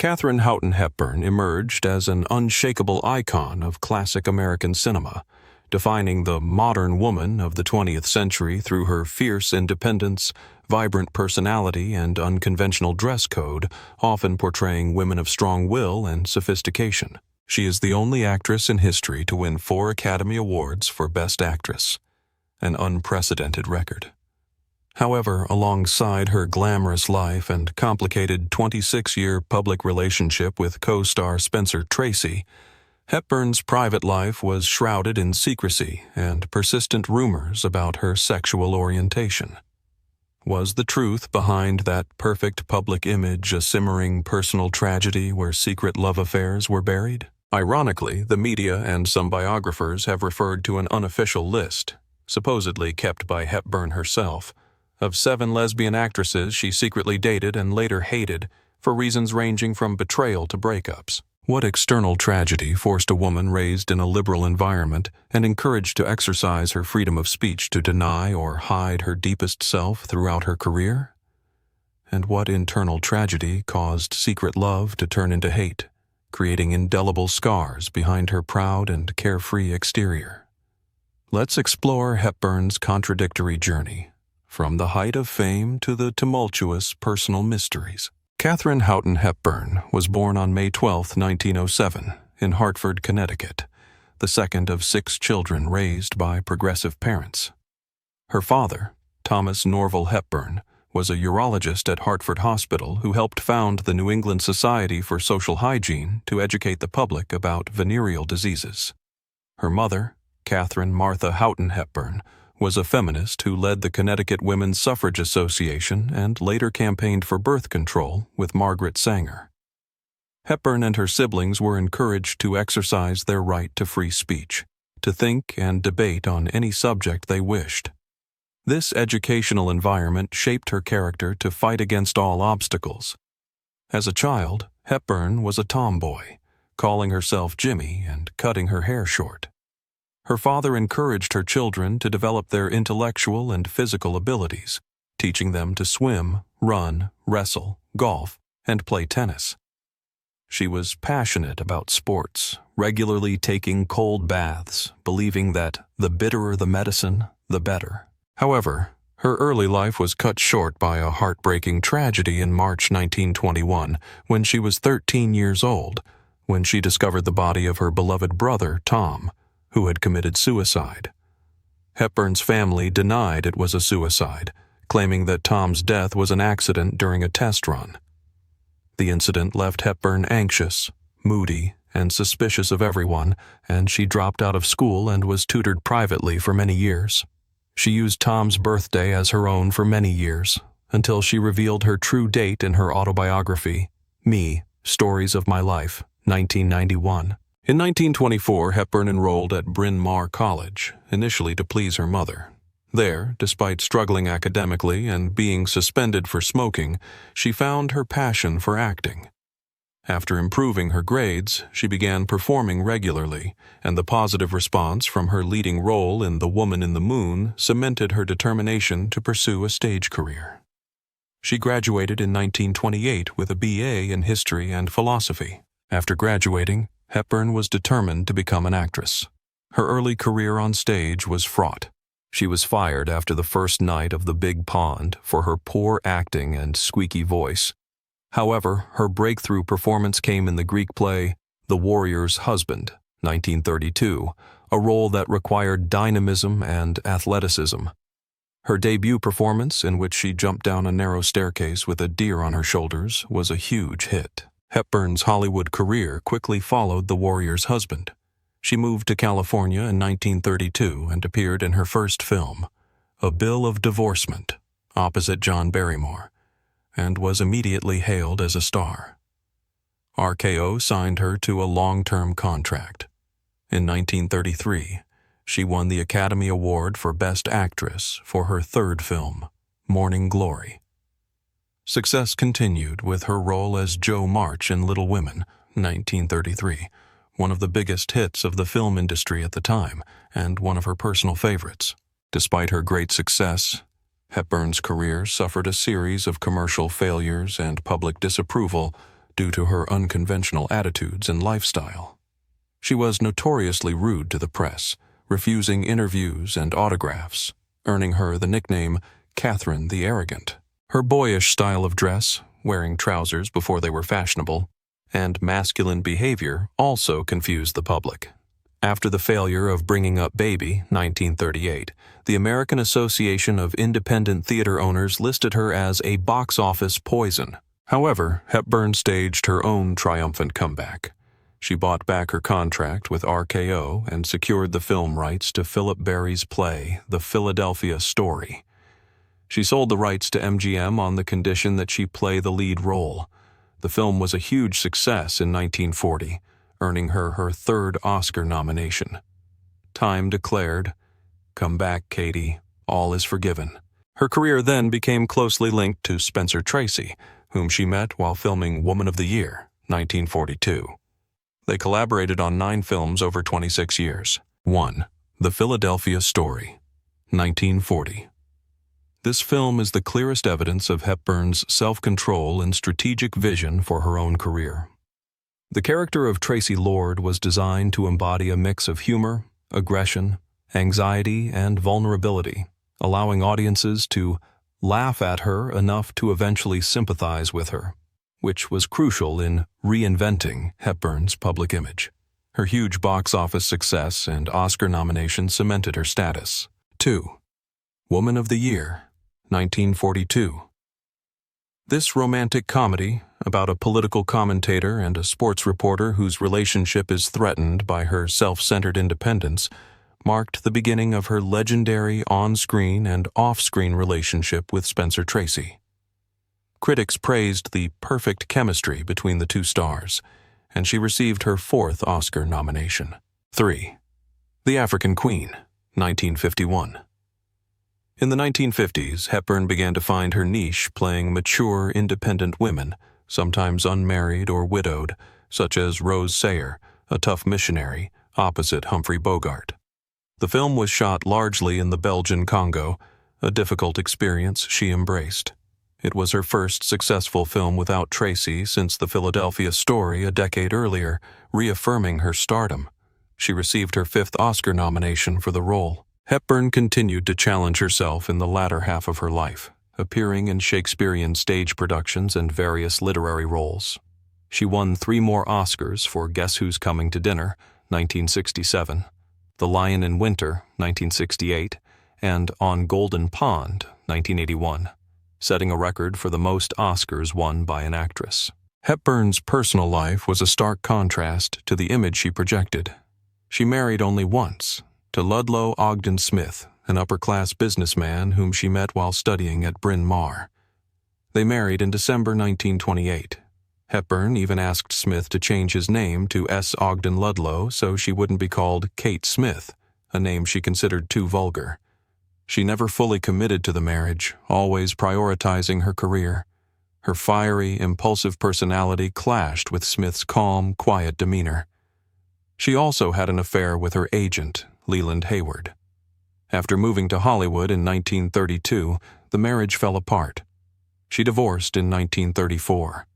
Katharine Houghton Hepburn emerged as an unshakable icon of classic American cinema, defining the modern woman of the 20th century through her fierce independence, vibrant personality, and unconventional dress code, often portraying women of strong will and sophistication. She is the only actress in history to win 4 Academy Awards for Best Actress, an unprecedented record. However, alongside her glamorous life and complicated 26-year public relationship with co-star Spencer Tracy, Hepburn's private life was shrouded in secrecy and persistent rumors about her sexual orientation. Was the truth behind that perfect public image a simmering personal tragedy where secret love affairs were buried? Ironically, the media and some biographers have referred to an unofficial list, supposedly kept by Hepburn herself, of 7 lesbian actresses she secretly dated and later hated for reasons ranging from betrayal to breakups. What external tragedy forced a woman raised in a liberal environment and encouraged to exercise her freedom of speech to deny or hide her deepest self throughout her career? And what internal tragedy caused secret love to turn into hate, creating indelible scars behind her proud and carefree exterior? Let's explore Hepburn's contradictory journey, from the height of fame to the tumultuous personal mysteries. Katharine Houghton Hepburn was born on May 12, 1907, in Hartford, Connecticut, the second of 6 children raised by progressive parents. Her father, Thomas Norval Hepburn, was a urologist at Hartford Hospital who helped found the New England Society for Social Hygiene to educate the public about venereal diseases. Her mother, Katharine Martha Houghton Hepburn, was a feminist who led the Connecticut Women's Suffrage Association and later campaigned for birth control with Margaret Sanger. Hepburn and her siblings were encouraged to exercise their right to free speech, to think and debate on any subject they wished. This educational environment shaped her character to fight against all obstacles. As a child, Hepburn was a tomboy, calling herself Jimmy and cutting her hair short. Her father encouraged her children to develop their intellectual and physical abilities, teaching them to swim, run, wrestle, golf, and play tennis. She was passionate about sports, regularly taking cold baths, believing that the bitterer the medicine, the better. However, her early life was cut short by a heartbreaking tragedy in March 1921 when she was 13 years old, when she discovered the body of her beloved brother, Tom, who had committed suicide. Hepburn's family denied it was a suicide, claiming that Tom's death was an accident during a test run. The incident left Hepburn anxious, moody, and suspicious of everyone, and she dropped out of school and was tutored privately for many years. She used Tom's birthday as her own for many years, until she revealed her true date in her autobiography, Me, Stories of My Life, 1991. In 1924, Hepburn enrolled at Bryn Mawr College, initially to please her mother. There, despite struggling academically and being suspended for smoking, she found her passion for acting. After improving her grades, she began performing regularly, and the positive response from her leading role in The Woman in the Moon cemented her determination to pursue a stage career. She graduated in 1928 with a BA in History and Philosophy. After graduating, Hepburn was determined to become an actress. Her early career on stage was fraught. She was fired after the first night of The Big Pond for her poor acting and squeaky voice. However, her breakthrough performance came in the Greek play The Warrior's Husband, 1932, a role that required dynamism and athleticism. Her debut performance, in which she jumped down a narrow staircase with a deer on her shoulders, was a huge hit. Hepburn's Hollywood career quickly followed The Warrior's Husband. She moved to California in 1932 and appeared in her first film, A Bill of Divorcement, opposite John Barrymore, and was immediately hailed as a star. RKO signed her to a long-term contract. In 1933, she won the Academy Award for Best Actress for her third film, Morning Glory. Success continued with her role as Jo March in Little Women, 1933, one of the biggest hits of the film industry at the time, and one of her personal favorites. Despite her great success, Hepburn's career suffered a series of commercial failures and public disapproval due to her unconventional attitudes and lifestyle. She was notoriously rude to the press, refusing interviews and autographs, earning her the nickname Katharine the Arrogant. Her boyish style of dress, wearing trousers before they were fashionable, and masculine behavior also confused the public. After the failure of Bringing Up Baby, 1938, the American Association of Independent Theater Owners listed her as a box office poison. However, Hepburn staged her own triumphant comeback. She bought back her contract with RKO and secured the film rights to Philip Barry's play, The Philadelphia Story. She sold the rights to MGM on the condition that she play the lead role. The film was a huge success in 1940, earning her her third Oscar nomination. Time declared, "Come back, Katie, all is forgiven." Her career then became closely linked to Spencer Tracy, whom she met while filming Woman of the Year, 1942. They collaborated on 9 films over 26 years. 1. The Philadelphia Story, 1940. This film is the clearest evidence of Hepburn's self-control and strategic vision for her own career. The character of Tracy Lord was designed to embody a mix of humor, aggression, anxiety, and vulnerability, allowing audiences to laugh at her enough to eventually sympathize with her, which was crucial in reinventing Hepburn's public image. Her huge box office success and Oscar nomination cemented her status. 2. Woman of the Year, 1942. This romantic comedy, about a political commentator and a sports reporter whose relationship is threatened by her self-centered independence, marked the beginning of her legendary on-screen and off-screen relationship with Spencer Tracy. Critics praised the perfect chemistry between the two stars, and she received her 4th Oscar nomination. 3. The African Queen, 1951. In the 1950s, Hepburn began to find her niche playing mature, independent women, sometimes unmarried or widowed, such as Rose Sayer, a tough missionary, opposite Humphrey Bogart. The film was shot largely in the Belgian Congo, a difficult experience she embraced. It was her first successful film without Tracy since The Philadelphia Story a decade earlier, reaffirming her stardom. She received her 5th Oscar nomination for the role. Hepburn continued to challenge herself in the latter half of her life, appearing in Shakespearean stage productions and various literary roles. She won 3 more Oscars for Guess Who's Coming to Dinner, 1967, The Lion in Winter, 1968, and On Golden Pond, 1981, setting a record for the most Oscars won by an actress. Hepburn's personal life was a stark contrast to the image she projected. She married only once, to Ludlow Ogden Smith, an upper-class businessman whom she met while studying at Bryn Mawr. They married in December 1928. Hepburn even asked Smith to change his name to S. Ogden Ludlow so she wouldn't be called Kate Smith, a name she considered too vulgar. She never fully committed to the marriage, always prioritizing her career. Her fiery, impulsive personality clashed with Smith's calm, quiet demeanor. She also had an affair with her agent, Leland Hayward. After moving to Hollywood in 1932, the marriage fell apart. She divorced in 1934.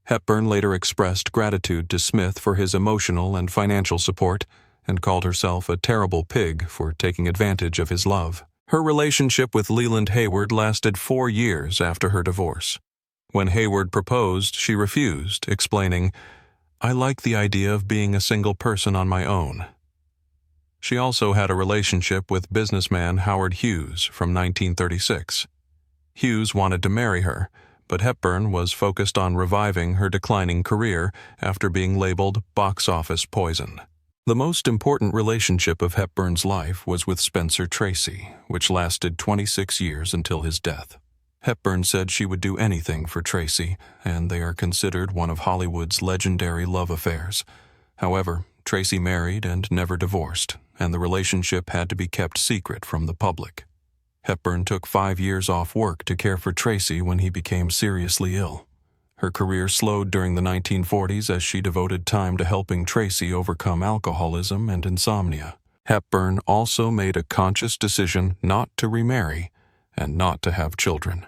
Hepburn later expressed gratitude to Smith for his emotional and financial support and called herself a terrible pig for taking advantage of his love. Her relationship with Leland Hayward lasted 4 years after her divorce. When Hayward proposed, she refused, explaining, "I like the idea of being a single person on my own." She also had a relationship with businessman Howard Hughes from 1936. Hughes wanted to marry her, but Hepburn was focused on reviving her declining career after being labeled box office poison. The most important relationship of Hepburn's life was with Spencer Tracy, which lasted 26 years until his death. Hepburn said she would do anything for Tracy, and they are considered one of Hollywood's legendary love affairs. However, Tracy married and never divorced, and the relationship had to be kept secret from the public. Hepburn took 5 years off work to care for Tracy when he became seriously ill. Her career slowed during the 1940s as she devoted time to helping Tracy overcome alcoholism and insomnia. Hepburn also made a conscious decision not to remarry and not to have children.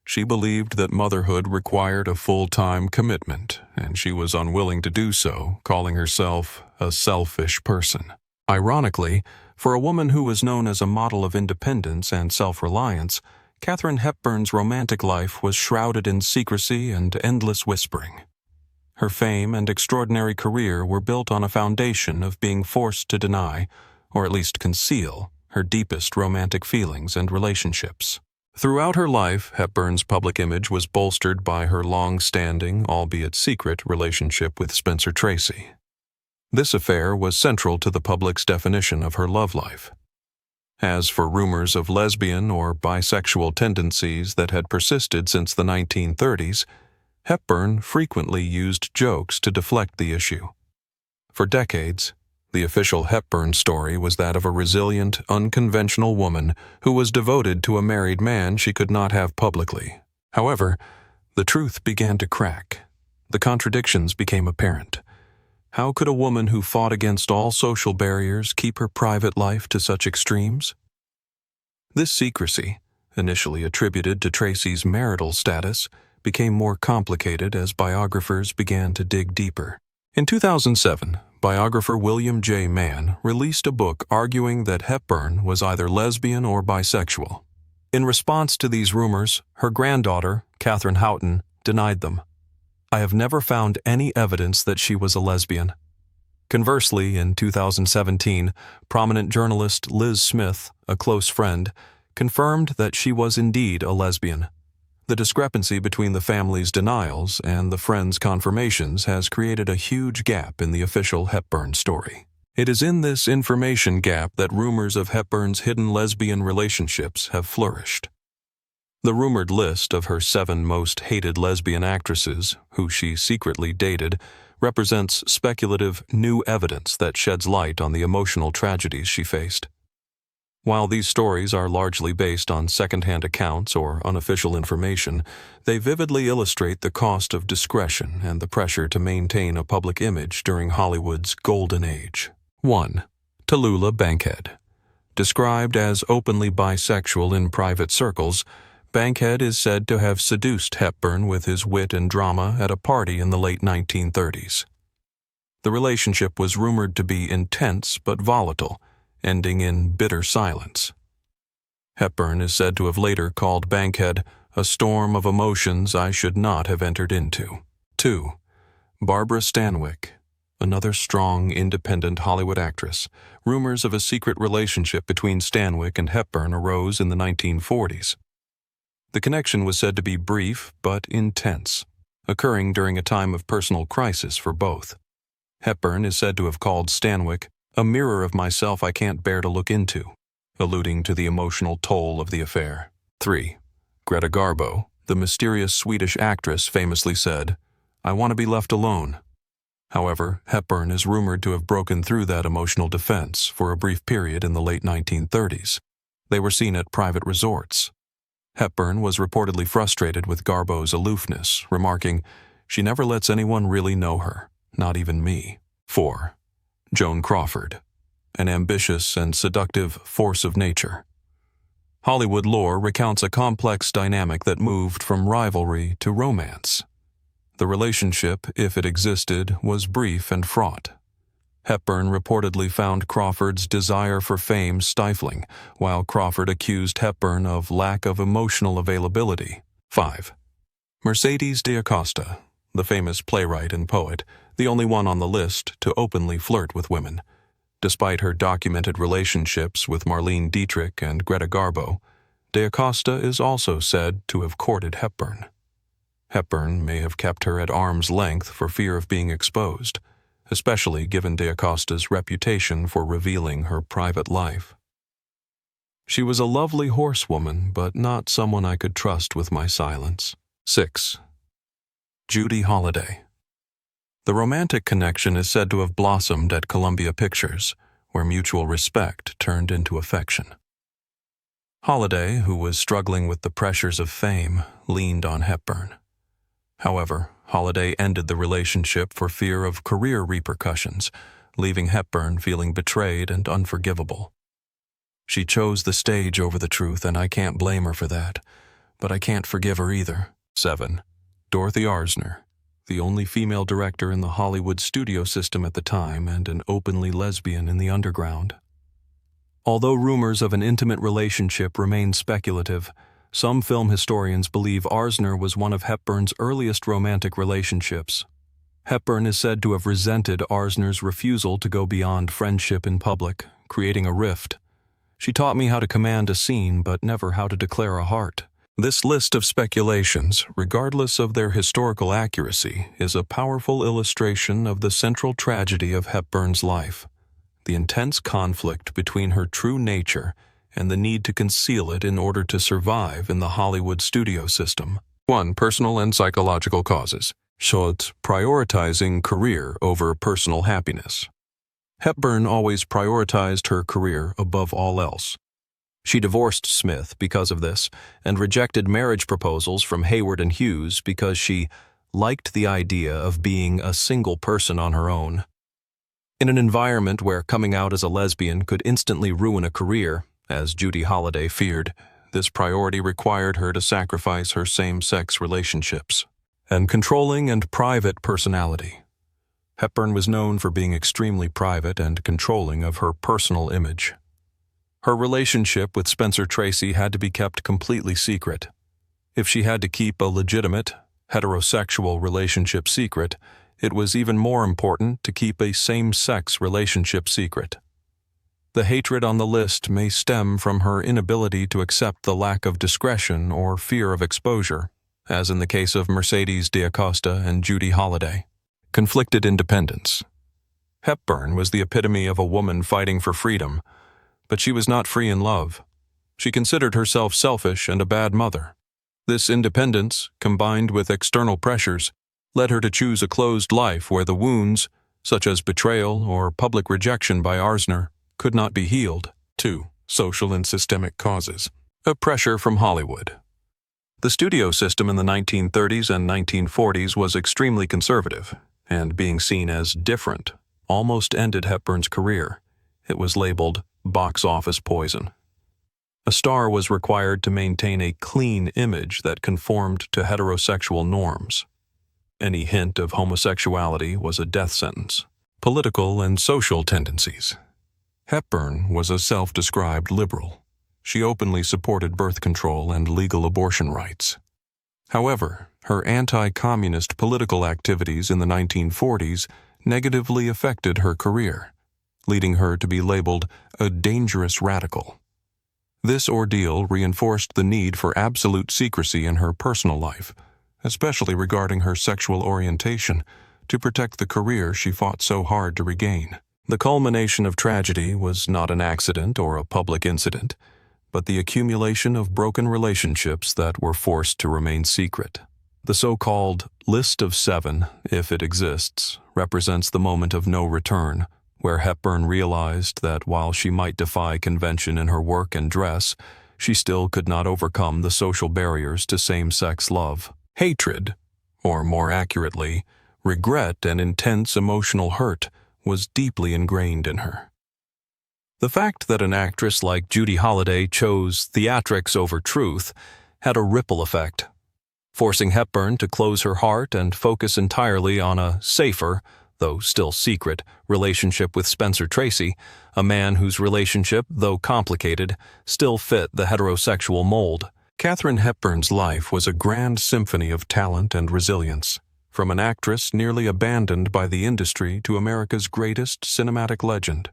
She believed that motherhood required a full-time commitment, and she was unwilling to do so, calling herself a selfish person. Ironically, for a woman who was known as a model of independence and self-reliance, Katharine Hepburn's romantic life was shrouded in secrecy and endless whispering. Her fame and extraordinary career were built on a foundation of being forced to deny, or at least conceal, her deepest romantic feelings and relationships. Throughout her life, Hepburn's public image was bolstered by her long-standing, albeit secret, relationship with Spencer Tracy. This affair was central to the public's definition of her love life. As for rumors of lesbian or bisexual tendencies that had persisted since the 1930s, Hepburn frequently used jokes to deflect the issue. For decades, the official Hepburn story was that of a resilient, unconventional woman who was devoted to a married man she could not have publicly. However, the truth began to crack. The contradictions became apparent. How could a woman who fought against all social barriers keep her private life to such extremes? This secrecy, initially attributed to Tracy's marital status, became more complicated as biographers began to dig deeper. In 2007, biographer William J. Mann released a book arguing that Hepburn was either lesbian or bisexual. In response to these rumors, her granddaughter, Katharine Houghton, denied them. "I have never found any evidence that she was a lesbian." Conversely, in 2017, prominent journalist Liz Smith, a close friend, confirmed that she was indeed a lesbian. The discrepancy between the family's denials and the friend's confirmations has created a huge gap in the official Hepburn story. It is in this information gap that rumors of Hepburn's hidden lesbian relationships have flourished. The rumored list of her 7 most hated lesbian actresses, who she secretly dated, represents speculative new evidence that sheds light on the emotional tragedies she faced. While these stories are largely based on second-hand accounts or unofficial information, they vividly illustrate the cost of discretion and the pressure to maintain a public image during Hollywood's golden age. 1. Tallulah Bankhead. Described as openly bisexual in private circles, Bankhead is said to have seduced Hepburn with his wit and drama at a party in the late 1930s. The relationship was rumored to be intense but volatile, ending in bitter silence. Hepburn is said to have later called Bankhead a storm of emotions I should not have entered into. 2. Barbara Stanwyck, another strong, independent Hollywood actress. Rumors of a secret relationship between Stanwyck and Hepburn arose in the 1940s. The connection was said to be brief but intense, occurring during a time of personal crisis for both. Hepburn is said to have called Stanwyck a mirror of myself I can't bear to look into, alluding to the emotional toll of the affair. 3. Greta Garbo, the mysterious Swedish actress, famously said, "I want to be left alone." However, Hepburn is rumored to have broken through that emotional defense for a brief period in the late 1930s. They were seen at private resorts. Hepburn was reportedly frustrated with Garbo's aloofness, remarking, "She never lets anyone really know her, not even me." 4. Joan Crawford, an ambitious and seductive force of nature. Hollywood lore recounts a complex dynamic that moved from rivalry to romance. The relationship, if it existed, was brief and fraught. Hepburn reportedly found Crawford's desire for fame stifling, while Crawford accused Hepburn of lack of emotional availability. 5. Mercedes de Acosta, the famous playwright and poet, the only one on the list to openly flirt with women. Despite her documented relationships with Marlene Dietrich and Greta Garbo, de Acosta is also said to have courted Hepburn. Hepburn may have kept her at arm's length for fear of being exposed, especially given de Acosta's reputation for revealing her private life. She was a lovely horsewoman, but not someone I could trust with my silence. 6. Judy Holliday. The romantic connection is said to have blossomed at Columbia Pictures, where mutual respect turned into affection. Holliday, who was struggling with the pressures of fame, leaned on Hepburn. However, Holliday ended the relationship for fear of career repercussions, leaving Hepburn feeling betrayed and unforgivable. She chose the stage over the truth, and I can't blame her for that, but I can't forgive her either. 7. Dorothy Arzner, the only female director in the Hollywood studio system at the time and an openly lesbian in the underground. Although rumors of an intimate relationship remain speculative, some film historians believe Arzner was one of Hepburn's earliest romantic relationships. Hepburn is said to have resented Arzner's refusal to go beyond friendship in public, creating a rift. She taught me how to command a scene, but never how to declare a heart. This list of speculations, regardless of their historical accuracy, is a powerful illustration of the central tragedy of Hepburn's life: the intense conflict between her true nature and the need to conceal it in order to survive in the Hollywood studio system. 1. Personal and psychological causes. Schultz, prioritizing career over personal happiness. Hepburn always prioritized her career above all else. She divorced Smith because of this and rejected marriage proposals from Hayward and Hughes because she liked the idea of being a single person on her own. In an environment where coming out as a lesbian could instantly ruin a career, as Judy Holliday feared, this priority required her to sacrifice her same-sex relationships. And controlling and private personality. Hepburn was known for being extremely private and controlling of her personal image. Her relationship with Spencer Tracy had to be kept completely secret. If she had to keep a legitimate, heterosexual relationship secret, it was even more important to keep a same-sex relationship secret. The hatred on the list may stem from her inability to accept the lack of discretion or fear of exposure, as in the case of Mercedes D'Acosta and Judy Holliday. Conflicted independence. Hepburn was the epitome of a woman fighting for freedom, but she was not free in love. She considered herself selfish and a bad mother. This independence, combined with external pressures, led her to choose a closed life where the wounds, such as betrayal or public rejection by Arzner, could not be healed. 2. Social and systemic causes. A pressure from Hollywood. The studio system in the 1930s and 1940s was extremely conservative, and being seen as different almost ended Hepburn's career. It was labeled box office poison. A star was required to maintain a clean image that conformed to heterosexual norms. Any hint of homosexuality was a death sentence. Political and social tendencies. Hepburn was a self-described liberal. She openly supported birth control and legal abortion rights. However, her anti-communist political activities in the 1940s negatively affected her career, leading her to be labeled a dangerous radical. This ordeal reinforced the need for absolute secrecy in her personal life, especially regarding her sexual orientation, to protect the career she fought so hard to regain. The culmination of tragedy was not an accident or a public incident, but the accumulation of broken relationships that were forced to remain secret. The so-called List of 7, if it exists, represents the moment of no return, where Hepburn realized that while she might defy convention in her work and dress, she still could not overcome the social barriers to same-sex love. Hatred, or more accurately, regret and intense emotional hurt, was deeply ingrained in her. The fact that an actress like Judy Holliday chose theatrics over truth had a ripple effect, forcing Hepburn to close her heart and focus entirely on a safer, though still secret, relationship with Spencer Tracy, a man whose relationship, though complicated, still fit the heterosexual mold. Katharine Hepburn's life was a grand symphony of talent and resilience, from an actress nearly abandoned by the industry to America's greatest cinematic legend.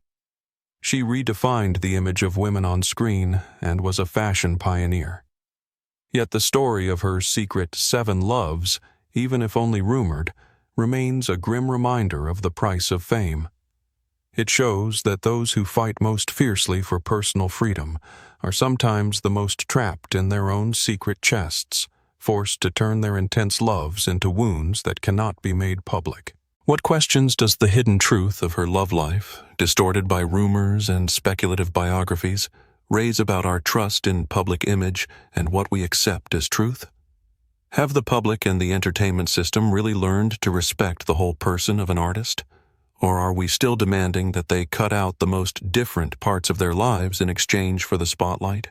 She redefined the image of women on screen and was a fashion pioneer. Yet the story of her secret 7 loves, even if only rumored, remains a grim reminder of the price of fame. It shows that those who fight most fiercely for personal freedom are sometimes the most trapped in their own secret chests, forced to turn their intense loves into wounds that cannot be made public. What questions does the hidden truth of her love life, distorted by rumors and speculative biographies, raise about our trust in public image and what we accept as truth? Have the public and the entertainment system really learned to respect the whole person of an artist? Or are we still demanding that they cut out the most different parts of their lives in exchange for the spotlight?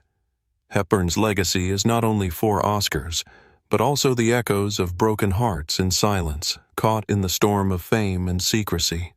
Hepburn's legacy is not only 4 Oscars, but also the echoes of broken hearts in silence, caught in the storm of fame and secrecy.